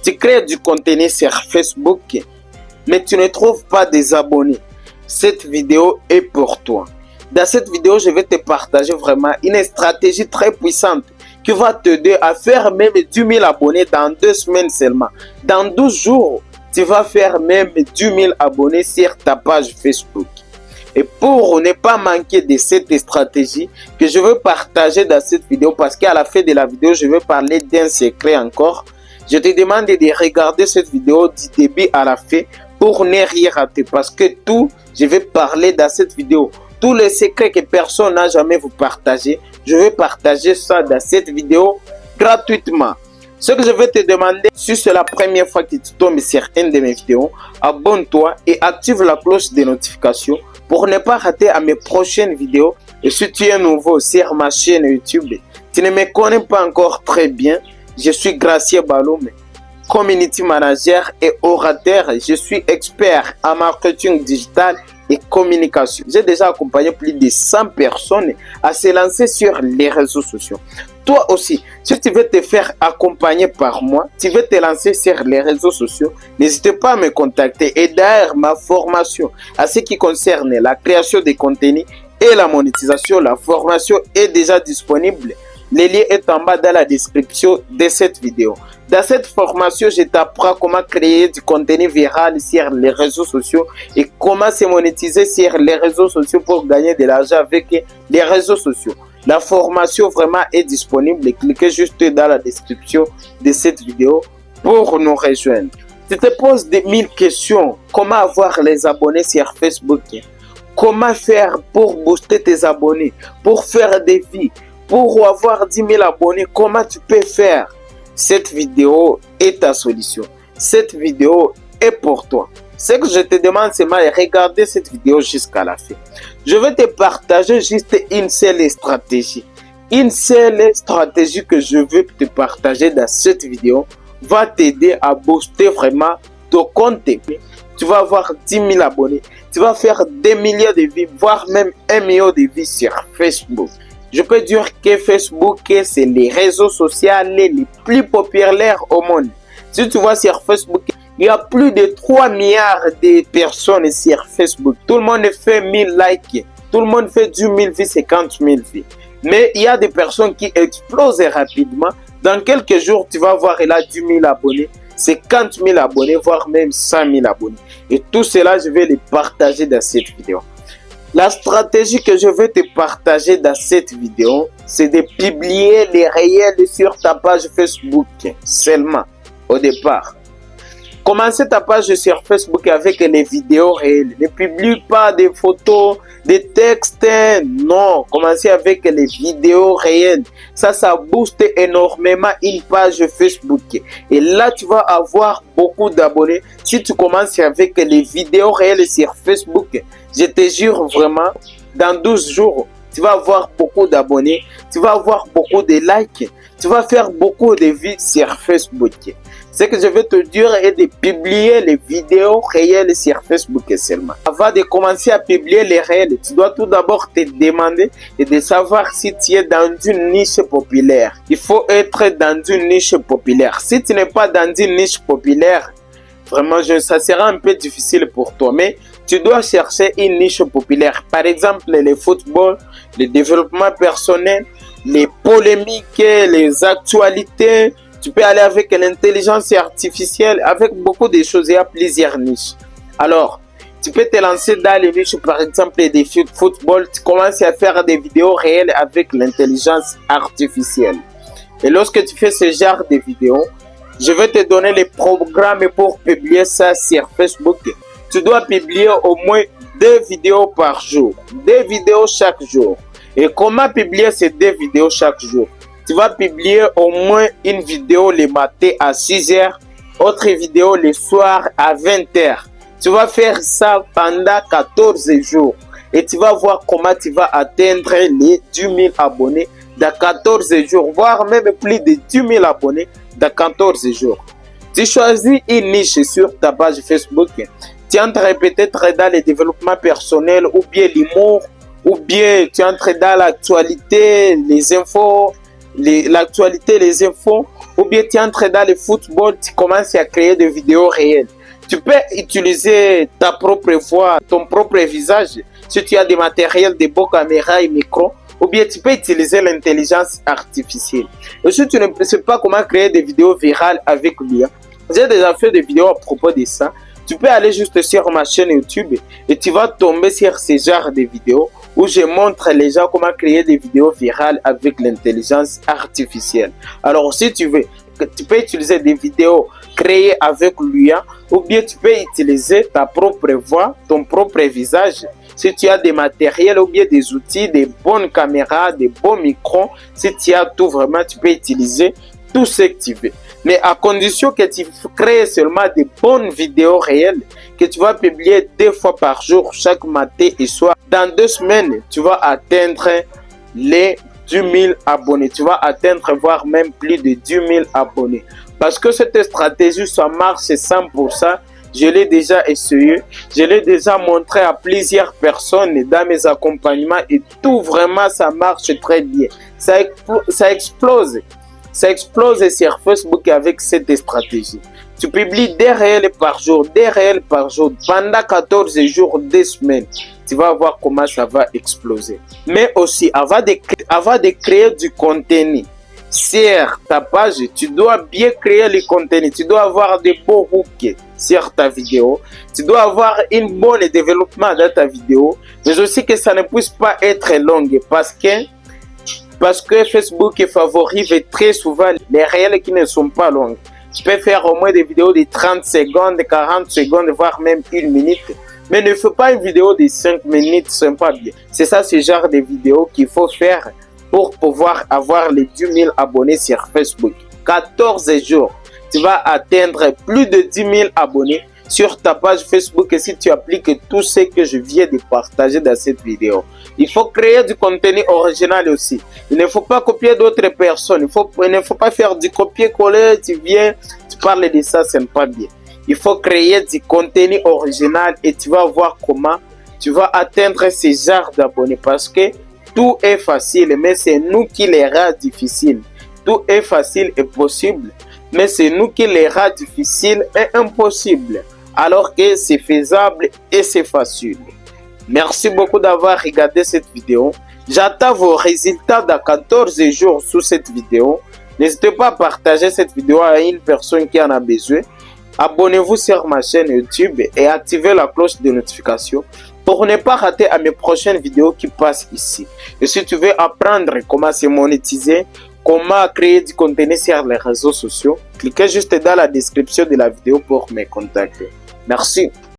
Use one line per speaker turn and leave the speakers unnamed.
Tu crées du contenu sur Facebook, mais tu ne trouves pas des abonnés. Cette vidéo est pour toi. Dans cette vidéo, je vais te partager vraiment une stratégie très puissante qui va t'aider à faire même 10 000 abonnés dans 2 semaines seulement. Dans 12 jours, tu vas faire même 10 000 abonnés sur ta page Facebook. Et pour ne pas manquer de cette stratégie que je veux partager dans cette vidéo, parce qu'à la fin de la vidéo, je vais parler d'un secret encore. Je te demande de regarder cette vidéo du début à la fin pour ne rien rater. Parce que tout, je vais parler dans cette vidéo. Tous les secrets que personne n'a jamais vous partagé, je vais partager ça dans cette vidéo gratuitement. Ce que je vais te demander, si c'est la première fois que tu tombes sur une de mes vidéos, abonne-toi et active la cloche de notification pour ne pas rater à mes prochaines vidéos. Et si tu es nouveau sur ma chaîne YouTube, tu ne me connais pas encore très bien, je suis Gracieux Baloum, community manager et orateur. Je suis expert en marketing digital et communication. J'ai déjà accompagné plus de 100 personnes à se lancer sur les réseaux sociaux. Toi aussi, si tu veux te faire accompagner par moi, tu veux te lancer sur les réseaux sociaux, n'hésitez pas à me contacter. Et d'ailleurs, ma formation à ce qui concerne la création de contenu et la monétisation, la formation est déjà disponible. Le lien est en bas dans la description de cette vidéo. Dans cette formation, je t'apprends comment créer du contenu viral sur les réseaux sociaux et comment se monétiser sur les réseaux sociaux pour gagner de l'argent avec les réseaux sociaux. La formation vraiment est disponible. Cliquez juste dans la description de cette vidéo pour nous rejoindre. Tu te poses des 1000 questions. Comment avoir les abonnés sur Facebook? Comment faire pour booster tes abonnés? Pour faire des vies? Pour avoir 10 000 abonnés? Comment tu peux faire? Cette vidéo est ta solution. Cette vidéo est pour toi. Ce que je te demande, c'est de regarder cette vidéo jusqu'à la fin. Je vais te partager juste une seule stratégie. Une seule stratégie que je veux te partager dans cette vidéo va t'aider à booster vraiment ton compte. Tu vas avoir 10 000 abonnés. Tu vas faire des milliers de vues, voire même 1 million de vues sur Facebook. Je peux dire que Facebook, c'est les réseaux sociaux les plus populaires au monde. Si tu vois sur Facebook, il y a plus de 3 milliards de personnes sur Facebook. Tout le monde fait 1000 likes. Tout le monde fait 10 000 vues, 50 000 vues. Mais il y a des personnes qui explosent rapidement. Dans quelques jours, tu vas voir, il a 10 000 abonnés, 50 000 abonnés, voire même 100 000 abonnés. Et tout cela, je vais les partager dans cette vidéo. La stratégie que je vais te partager dans cette vidéo, c'est de publier les réels sur ta page Facebook seulement au départ. Commencez ta page sur Facebook avec les vidéos réelles. Ne publie pas des photos, des textes. Non, commencez avec les vidéos réelles. Ça booste énormément une page Facebook. Et là, tu vas avoir beaucoup d'abonnés. Si tu commences avec les vidéos réelles sur Facebook, je te jure vraiment, dans 12 jours, tu vas avoir beaucoup d'abonnés. Tu vas avoir beaucoup de likes. Tu vas faire beaucoup de vues sur Facebook. Ce que je veux te dire est de publier les vidéos réelles sur Facebook seulement. Avant de commencer à publier les réels, tu dois tout d'abord te demander et de savoir si tu es dans une niche populaire. Il faut être dans une niche populaire. Si tu n'es pas dans une niche populaire, vraiment, ça sera un peu difficile pour toi. Mais tu dois chercher une niche populaire. Par exemple, le football, le développement personnel, les polémiques, les actualités. Tu peux aller avec l'intelligence artificielle, avec beaucoup de choses. Il y a plusieurs niches. Alors, tu peux te lancer dans les niches, par exemple, des football. Tu commences à faire des vidéos réelles avec l'intelligence artificielle. Et lorsque tu fais ce genre de vidéos, je vais te donner les programmes pour publier ça sur Facebook. Tu dois publier au moins 2 vidéos par jour. 2 vidéos chaque jour. Et comment publier ces 2 vidéos chaque jour? Tu vas publier au moins une vidéo le matin à 6 h, autre vidéo le soir à 20 h. Tu vas faire ça pendant 14 jours. Et tu vas voir comment tu vas atteindre les 10 000 abonnés dans 14 jours, voire même plus de 10 000 abonnés dans 14 jours. Tu choisis une niche sur ta page Facebook. Tu entres peut-être dans le développement personnel ou bien l'humour, ou bien tu entres dans l'actualité, les infos, les infos, ou bien tu entres dans le football, tu commences à créer des vidéos réelles. Tu peux utiliser ta propre voix, ton propre visage, si tu as des matériels, des beaux caméras et micros, ou bien tu peux utiliser l'intelligence artificielle. Et si tu ne sais pas comment créer des vidéos virales avec l'IA, j'ai déjà fait des vidéos à propos de ça. Tu peux aller juste sur ma chaîne YouTube et tu vas tomber sur ce genre de vidéos où je montre les gens comment créer des vidéos virales avec l'intelligence artificielle. Alors si tu veux, tu peux utiliser des vidéos créées avec l'IA ou bien tu peux utiliser ta propre voix, ton propre visage. Si tu as des matériels ou bien des outils, des bonnes caméras, des bons micros, si tu as tout vraiment, tu peux utiliser tout ce que tu veux. Mais à condition que tu crées seulement des bonnes vidéos réelles que tu vas publier 2 fois par jour, chaque matin et soir. Dans 2 semaines, tu vas atteindre les 10 000 abonnés. Tu vas atteindre voire même plus de 10 000 abonnés. Parce que cette stratégie, ça marche 100%. Je l'ai déjà essayé, je l'ai déjà montré à plusieurs personnes dans mes accompagnements et tout vraiment ça marche très bien. Ça explose. Ça explose sur Facebook avec cette stratégie. Tu publies des réels par jour, pendant 14 jours, 2 semaines. Tu vas voir comment ça va exploser. Mais aussi, avant de créer du contenu sur ta page, tu dois bien créer le contenu. Tu dois avoir des beaux hooks sur ta vidéo. Tu dois avoir un bon développement dans ta vidéo. Mais aussi que ça ne puisse pas être long parce que Facebook favorise très souvent les réels qui ne sont pas longs. Tu peux faire au moins des vidéos de 30 secondes, 40 secondes, voire même 1 minute. Mais ne fais pas une vidéo de 5 minutes, ce n'est pas bien. C'est ça ce genre de vidéo qu'il faut faire pour pouvoir avoir les 10 000 abonnés sur Facebook. 14 jours, tu vas atteindre plus de 10 000 abonnés sur ta page Facebook et si tu appliques tout ce que je viens de partager dans cette vidéo. Il faut créer du contenu original aussi. Il ne faut pas copier d'autres personnes. Il ne faut pas faire du copier-coller. Tu viens, tu parles de ça, ce n'est pas bien. Il faut créer du contenu original et tu vas voir comment tu vas atteindre ce genre d'abonnés parce que tout est facile, mais c'est nous qui les rend difficile. Tout est facile et possible, mais c'est nous qui les rend difficile et impossible. Alors que c'est faisable et c'est facile. Merci beaucoup d'avoir regardé cette vidéo. J'attends vos résultats dans 14 jours sous cette vidéo. N'hésitez pas à partager cette vidéo à une personne qui en a besoin. Abonnez-vous sur ma chaîne YouTube et activez la cloche de notification pour ne pas rater à mes prochaines vidéos qui passent ici. Et si tu veux apprendre comment se monétiser, comment créer du contenu sur les réseaux sociaux, cliquez juste dans la description de la vidéo pour me contacter. Merci.